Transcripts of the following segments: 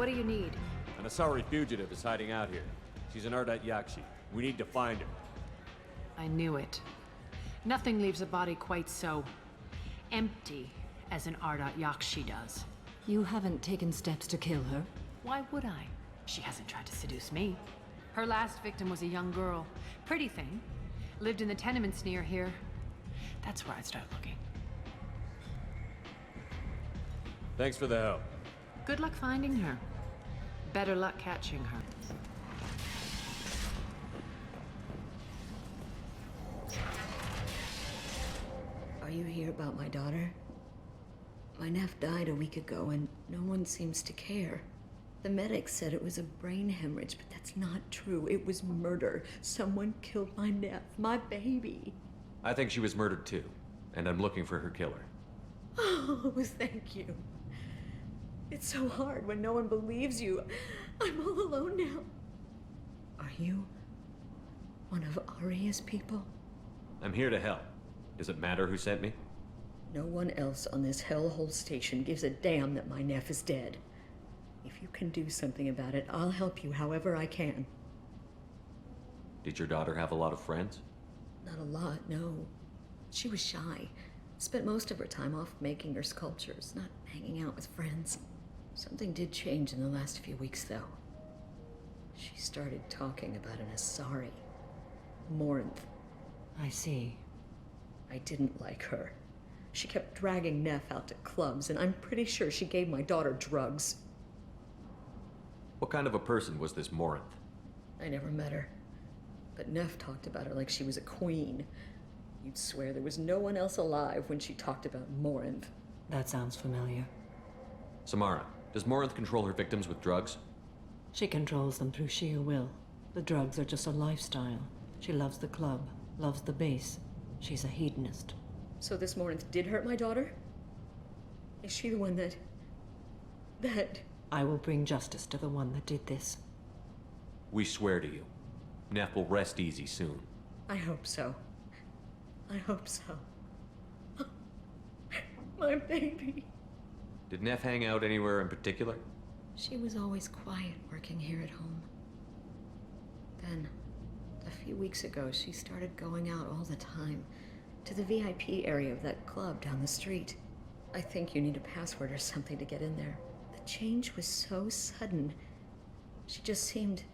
What do you need? An Asari fugitive is hiding out here. She's an Ardat-Yakshi. We need to find her. I knew it. Nothing leaves a body quite so empty as an Ardat-Yakshi does. You haven't taken steps to kill her? Why would I? She hasn't tried to seduce me. Her last victim was a young girl. Pretty thing. Lived in the tenements near here. That's where I'd start looking. Thanks for the help. Good luck finding her. Better luck catching her. Are you here about my daughter? My nephew died a week ago and no one seems to care. The medics said it was a brain hemorrhage, but that's not true. It was murder. Someone killed my nephew, my baby. I think she was murdered too, and I'm looking for her killer. Oh, thank you. It's so hard when no one believes you. I'm all alone now. Are you one of Aria's people? I'm here to help. Does it matter who sent me? No one else on this hellhole station gives a damn that my nephew is dead. If you can do something about it, I'll help you however I can. Did your daughter have a lot of friends? Not a lot, no. She was shy. Spent most of her time off making her sculptures, not hanging out with friends. Something did change in the last few weeks, though. She started talking about an Asari. Morinth. I see. I didn't like her. She kept dragging Neff out to clubs, and I'm pretty sure she gave my daughter drugs. What kind of a person was this Morinth? I never met her. But Neff talked about her like she was a queen. You'd swear there was no one else alive when she talked about Morinth. That sounds familiar. Samara, does Morinth control her victims with drugs? She controls them through sheer will. The drugs are just a lifestyle. She loves the club, loves the base. She's a hedonist. So this Morinth did hurt my daughter? Is she the one that... I will bring justice to the one that did this. We swear to you. Neff will rest easy soon. I hope so. I hope so. My baby. Did Neff hang out anywhere in particular? She was always quiet working here at home. Then, a few weeks ago, she started going out all the time to the VIP area of that club down the street. I think you need a password or something to get in there. The change was so sudden. She just seemed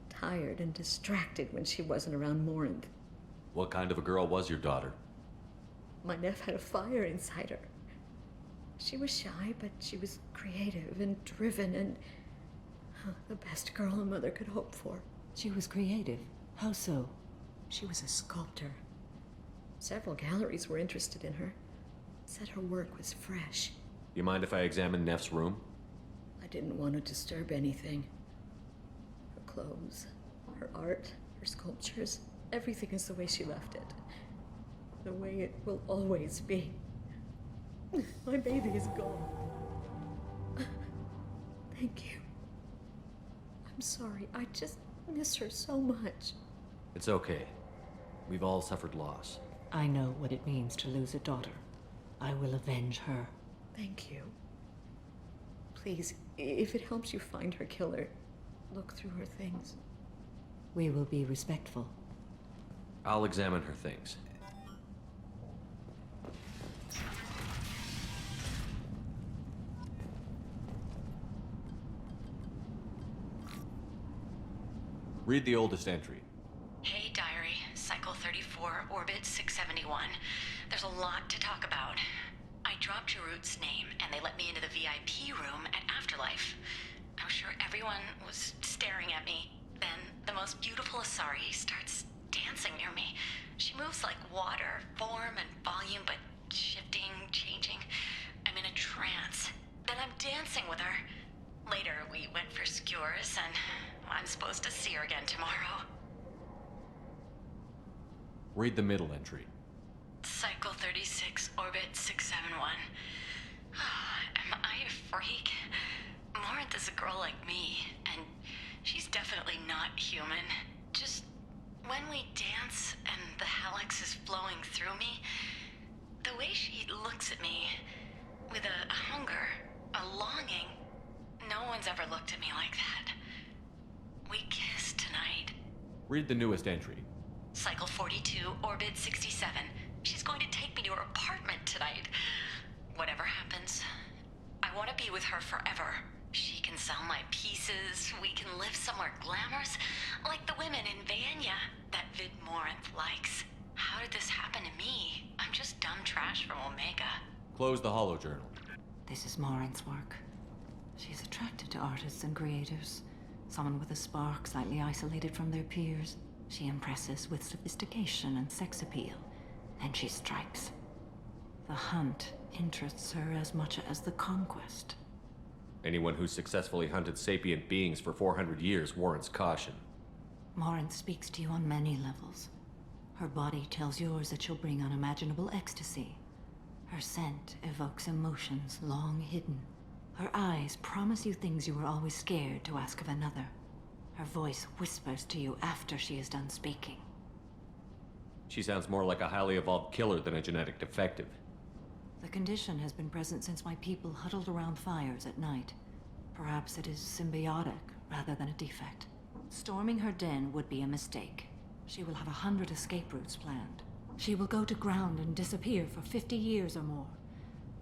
tired and distracted when she wasn't around Morinth. What kind of a girl was your daughter? My nephew had a fire inside her. She was shy, but she was creative and driven and the best girl a mother could hope for. She was creative. How so? She was a sculptor. Several galleries were interested in her. Said her work was fresh. You mind if I examine Neff's room? I didn't want to disturb anything. Her clothes, her art, her sculptures, everything is the way she left it. The way it will always be. My baby is gone. Thank you. I'm sorry, I just miss her so much. It's okay. We've all suffered loss. I know what it means to lose a daughter. I will avenge her. Thank you. Please, if it helps you find her killer, look through her things. We will be respectful. I'll examine her things. Read the oldest entry. Hey, Diary. Cycle 34, Orbit 671. There's a lot to talk about. I dropped Jarut's name, and they let me into the VIP room at Afterlife. I was sure everyone was staring at me. Then, the most beautiful Asari starts dancing near me. She moves like water, form and volume, but shifting, changing. I'm in a trance. Then I'm dancing with her. Later, we went for skewers, and I'm supposed to see her again tomorrow. Read the middle entry. Cycle 36, Orbit 671. Am I a freak? Morinth is a girl like me, and she's definitely not human. Just when we dance and the helix is flowing through me, the way she looks at me, with a hunger, a longing, no one's one's ever looked at me like that. We kissed tonight. Read the newest entry. Cycle 42, Orbit 67. She's going to take me to her apartment tonight. Whatever happens, I want to be with her forever. She can sell my pieces. We can live somewhere glamorous, like the women in Vanya that Vid Morinth likes. How did this happen to me? I'm just dumb trash from Omega. Close the holo journal. This is Morinth's work. She's attracted to artists and creators. Someone with a spark, slightly isolated from their peers. She impresses with sophistication and sex appeal. Then she strikes. The hunt interests her as much as the conquest. Anyone who's successfully hunted sapient beings for 400 years warrants caution. Morinth speaks to you on many levels. Her body tells yours that she'll bring unimaginable ecstasy. Her scent evokes emotions long hidden. Her eyes promise you things you were always scared to ask of another. Her voice whispers to you after she is done speaking. She sounds more like a highly evolved killer than a genetic defective. The condition has been present since my people huddled around fires at night. Perhaps it is symbiotic rather than a defect. Storming her den would be a mistake. She will have 100 escape routes planned. She will go to ground and disappear for 50 years or more.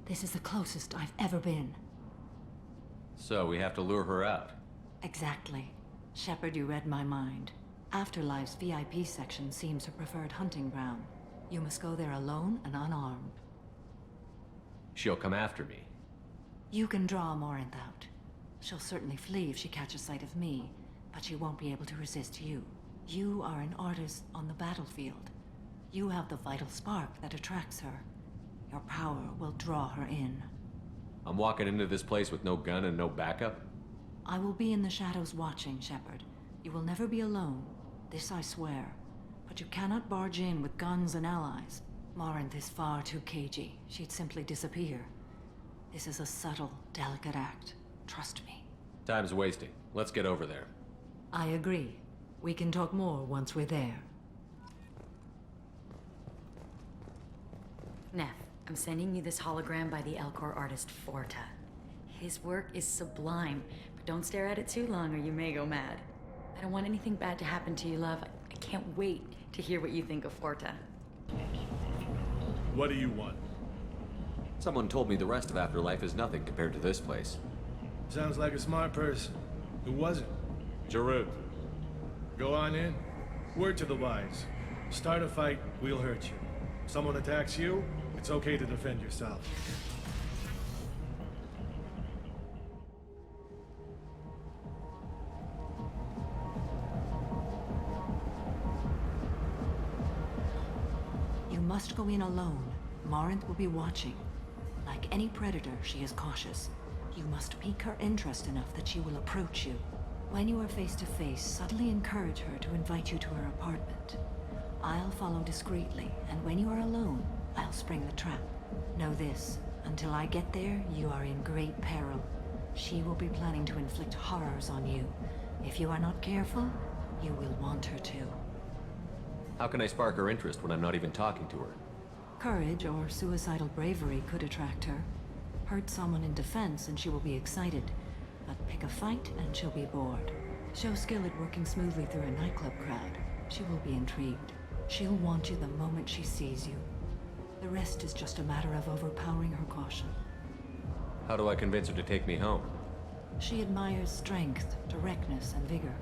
This is the closest I've ever been. So we have to lure her out. Exactly. Shepard, you read my mind. Afterlife's VIP section seems her preferred hunting ground. You must go there alone and unarmed. She'll come after me. You can draw Morinth out. She'll certainly flee if she catches sight of me, but she won't be able to resist you. You are an artist on the battlefield. You have the vital spark that attracts her. Your power will draw her in. I'm walking into this place with no gun and no backup? I will be in the shadows watching, Shepard. You will never be alone. This I swear. But you cannot barge in with guns and allies. Morinth is far too cagey. She'd simply disappear. This is a subtle, delicate act. Trust me. Time's wasting. Let's get over there. I agree. We can talk more once we're there. Neff, I'm sending you this hologram by the Elcor artist Forta. His work is sublime, but don't stare at it too long or you may go mad. I don't want anything bad to happen to you, love. I can't wait to hear what you think of Forta. What do you want? Someone told me the rest of Afterlife is nothing compared to this place. Sounds like a smart person. Who was it? Jarut. Go on in. Word to the wise. Start a fight, we'll hurt you. Someone attacks you, it's okay to defend yourself. You must go in alone. Morinth will be watching. Like any predator, she is cautious. You must pique her interest enough that she will approach you. When you are face to face, subtly encourage her to invite you to her apartment. I'll follow discreetly, and when you are alone, I'll spring the trap. Know this, until I get there, you are in great peril. She will be planning to inflict horrors on you. If you are not careful, you will want her to. How can I spark her interest when I'm not even talking to her? Courage or suicidal bravery could attract her. Hurt someone in defense and she will be excited. But pick a fight and she'll be bored. Show skill at working smoothly through a nightclub crowd. She will be intrigued. She'll want you the moment she sees you. The rest is just a matter of overpowering her caution. How do I convince her to take me home? She admires strength, directness, and vigor.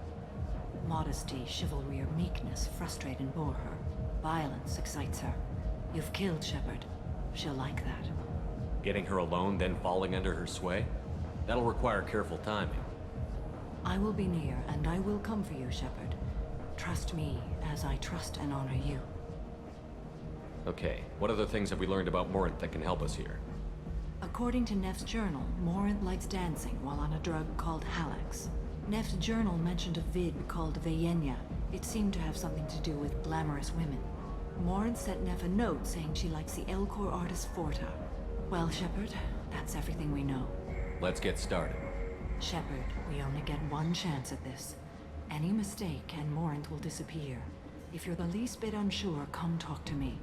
Modesty, chivalry, or meekness frustrate and bore her. Violence excites her. You've killed Shepard. She'll like that. Getting her alone, then falling under her sway? That'll require careful timing. I will be near, and I will come for you, Shepard. Trust me, as I trust and honor you. Okay, what other things have we learned about Morinth that can help us here? According to Neff's journal, Morinth likes dancing while on a drug called Halax. Neff's journal mentioned a vid called Vayenya. It seemed to have something to do with glamorous women. Morinth sent Neff a note saying she likes the Elcor artist Forta. Well, Shepard, that's everything we know. Let's get started. Shepard, we only get one chance at this. Any mistake and Morinth will disappear. If you're the least bit unsure, come talk to me.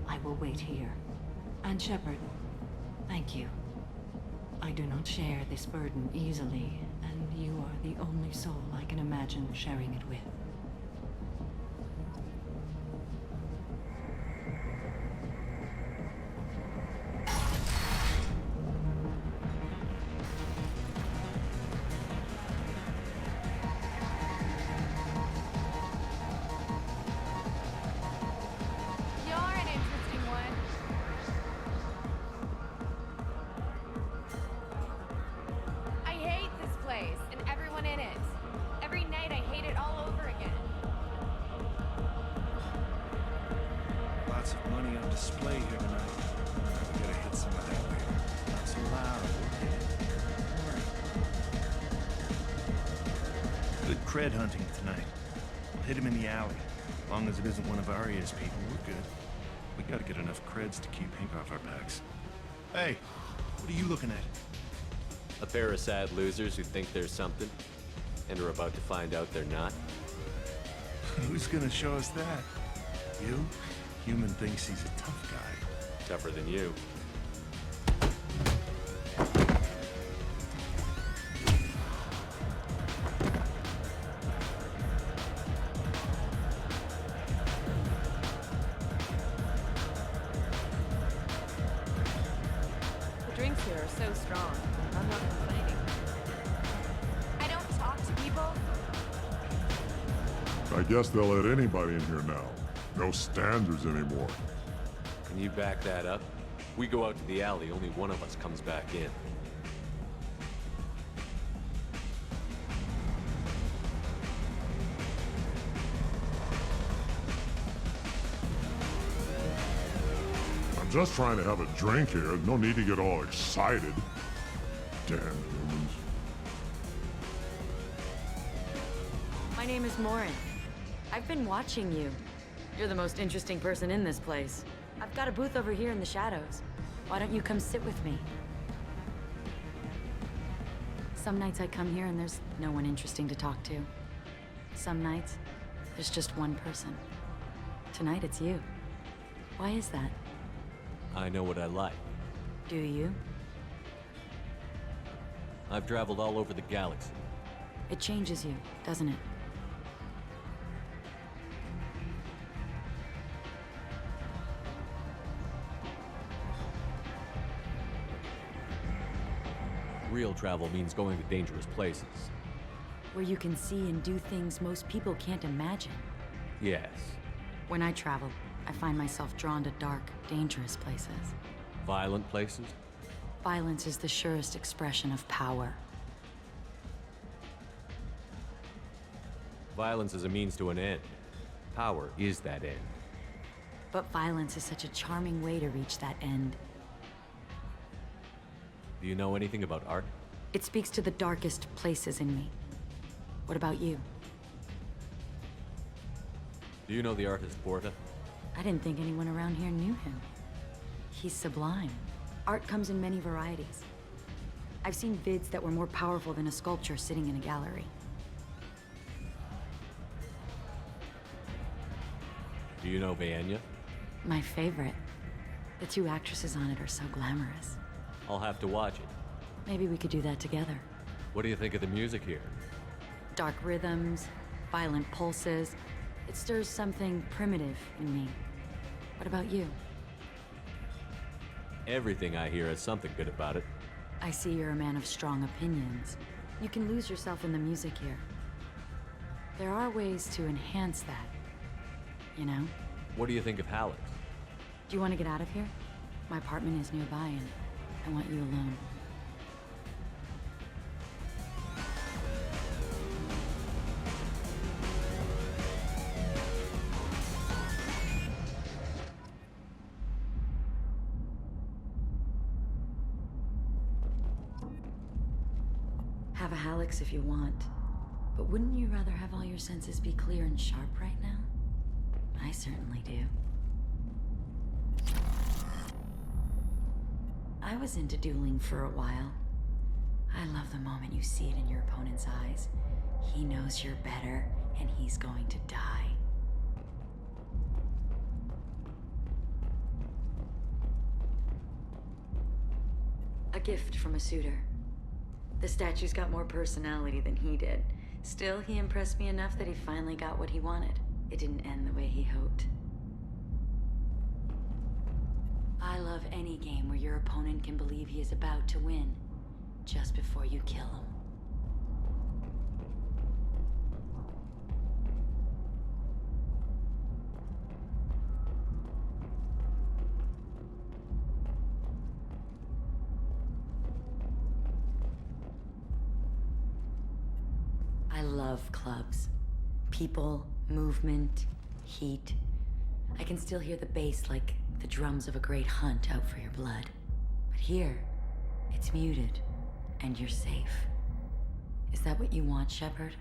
I will wait here. And Shepard, thank you. I do not share this burden easily, and You are the only soul I can imagine sharing it with. You're an interesting one. I hate this place and everyone in it. Every night I hate it all over again. Lots of money on display here tonight. We gotta hit some of that beer. Not so loud. Good cred hunting tonight. We'll hit him in the alley. As long as it isn't one of Arya's people, we're good. We gotta get enough creds to keep ink off our backs. Hey, what are you looking at? A pair of sad losers who think there's something, and are about to find out they're not. Who's gonna show us that? You? Human thinks he's a tough guy. Tougher than you. The drinks here are so strong. I'm not complaining. I don't talk to people. I guess they'll let anybody in here now. No standards anymore. Can you back that up? We go out to the alley, only one of us comes back in. I'm just trying to have a drink here. No need to get all excited. Damn humans. My name is Morin. I've been watching you. You're the most interesting person in this place. I've got a booth over here in the shadows. Why don't you come sit with me? Some nights I come here and there's no one interesting to talk to. Some nights, there's just one person. Tonight it's you. Why is that? I know what I like. Do you? I've traveled all over the galaxy. It changes you, doesn't it? Real travel means going to dangerous places. Where you can see and do things most people can't imagine. Yes. When I travel, I find myself drawn to dark, dangerous places. Violent places? Violence is the surest expression of power. Violence is a means to an end. Power is that end. But violence is such a charming way to reach that end. Do you know anything about art? It speaks to the darkest places in me. What about you? Do you know the artist Porta? I didn't think anyone around here knew him. He's sublime. Art comes in many varieties. I've seen vids that were more powerful than a sculpture sitting in a gallery. Do you know Vaenya? My favorite. The two actresses on it are so glamorous. I'll have to watch it. Maybe we could do that together. What do you think of the music here? Dark rhythms, violent pulses. It stirs something primitive in me. What about you? Everything I hear has something good about it. I see you're a man of strong opinions. You can lose yourself in the music here. There are ways to enhance that, you know? What do you think of Hallex? Do you want to get out of here? My apartment is nearby and I want you alone. Have a Hallex if you want, but wouldn't you rather have all your senses be clear and sharp right now? I certainly do. I was into dueling for a while. I love the moment you see it in your opponent's eyes. He knows you're better, and he's going to die. A gift from a suitor. The statue's got more personality than he did. Still, he impressed me enough that he finally got what he wanted. It didn't end the way he hoped. I love any game where your opponent can believe he is about to win, just before you kill him. I love clubs. People, movement, heat. I can still hear the bass like the drums of a great hunt out for your blood. But here, it's muted, and you're safe. Is that what you want, Shepard?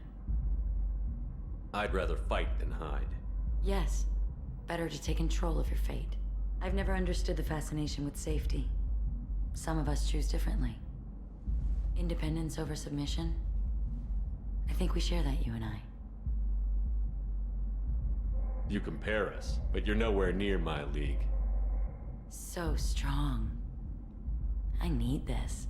I'd rather fight than hide. Yes. Better to take control of your fate. I've never understood the fascination with safety. Some of us choose differently. Independence over submission? I think we share that, you and I. You compare us, but you're nowhere near my league. So strong. I need this.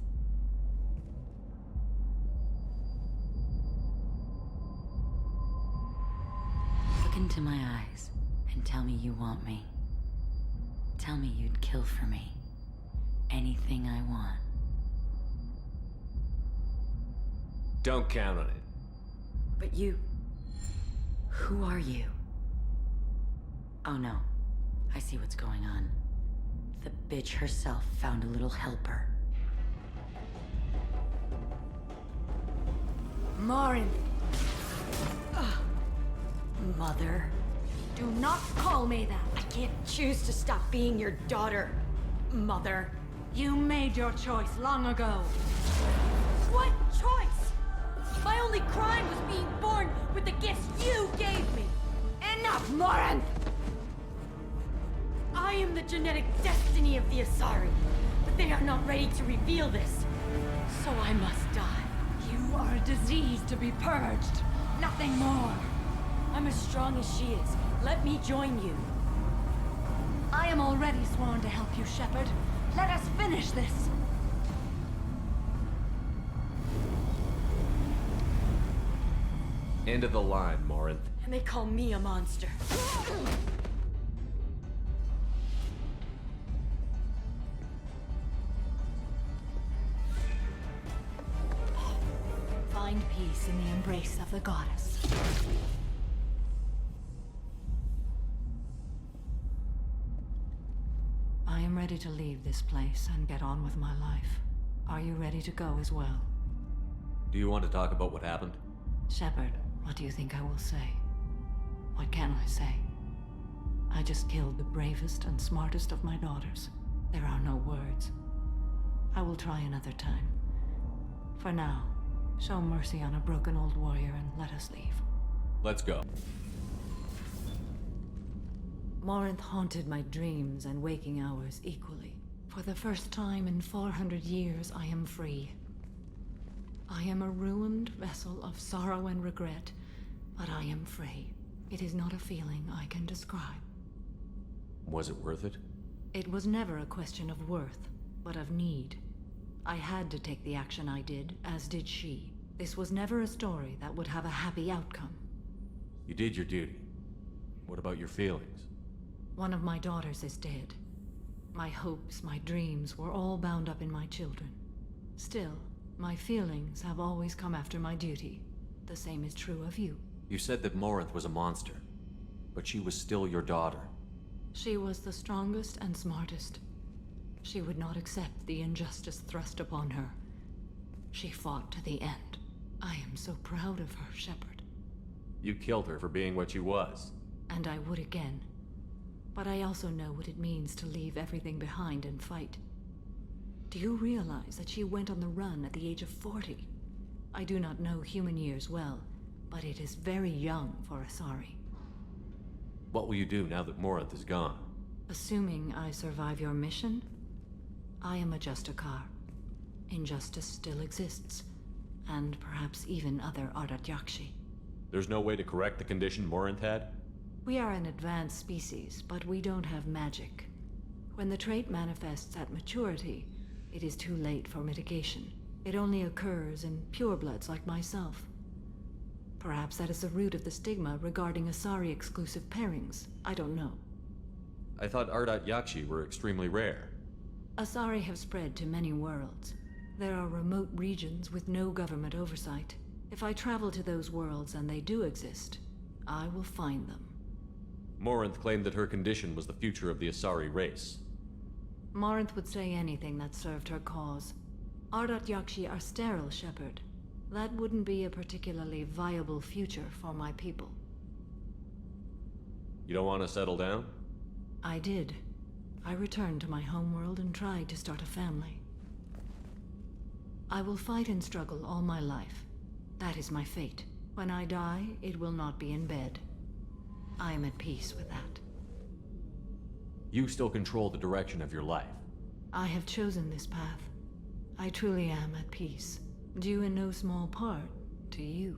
Look into my eyes and tell me you want me. Tell me you'd kill for me. Anything I want. Don't count on it. But you... Who are you? Oh no. I see what's going on. The bitch herself found a little helper. Marin! Mother. Do not call me that. I can't choose to stop being your daughter, Mother. You made your choice long ago. What choice? My only crime was being born with the gifts you gave me. Enough, Moran! I am the genetic destiny of the Asari, but they are not ready to reveal this. So I must die. You are a disease to be purged. Nothing more. I'm as strong as she is. Let me join you. I am already sworn to help you, Shepard. Let us finish this. End of the line, Morinth. And they call me a monster. Find peace in the embrace of the goddess. I am ready to leave this place and get on with my life. Are you ready to go as well? Do you want to talk about what happened? Shepard, what do you think I will say? What can I say? I just killed the bravest and smartest of my daughters. There are no words. I will try another time. For now, show mercy on a broken old warrior and let us leave. Let's go. Morinth haunted my dreams and waking hours equally. For the first time in 400 years, I am free. I am a ruined vessel of sorrow and regret, but I am free. It is not a feeling I can describe. Was it worth it? It was never a question of worth, but of need. I had to take the action I did, as did she. This was never a story that would have a happy outcome. You did your duty. What about your feelings? One of my daughters is dead. My hopes, my dreams were all bound up in my children. Still, my feelings have always come after my duty. The same is true of you. You said that Morinth was a monster, but she was still your daughter. She was the strongest and smartest. She would not accept the injustice thrust upon her. She fought to the end. I am so proud of her, Shepard. You killed her for being what she was. And I would again. But I also know what it means to leave everything behind and fight. Do you realize that she went on the run at the age of 40? I do not know human years well, but it is very young for Asari. What will you do now that Morinth is gone? Assuming I survive your mission, I am a Justikar. Injustice still exists, and perhaps even other Ardat-Yakshi. There's no way to correct the condition Morinth had? We are an advanced species, but we don't have magic. When the trait manifests at maturity, it is too late for mitigation. It only occurs in purebloods like myself. Perhaps that is the root of the stigma regarding Asari-exclusive pairings. I don't know. I thought Ardat-Yakshi were extremely rare. Asari have spread to many worlds. There are remote regions with no government oversight. If I travel to those worlds and they do exist, I will find them. Morinth claimed that her condition was the future of the Asari race. Morinth would say anything that served her cause. Ardat-Yakshi are sterile, Shepard. That wouldn't be a particularly viable future for my people. You don't want to settle down? I did. I returned to my homeworld and tried to start a family. I will fight and struggle all my life. That is my fate. When I die, it will not be in bed. I am at peace with that. You still control the direction of your life. I have chosen this path. I truly am at peace, due in no small part to you.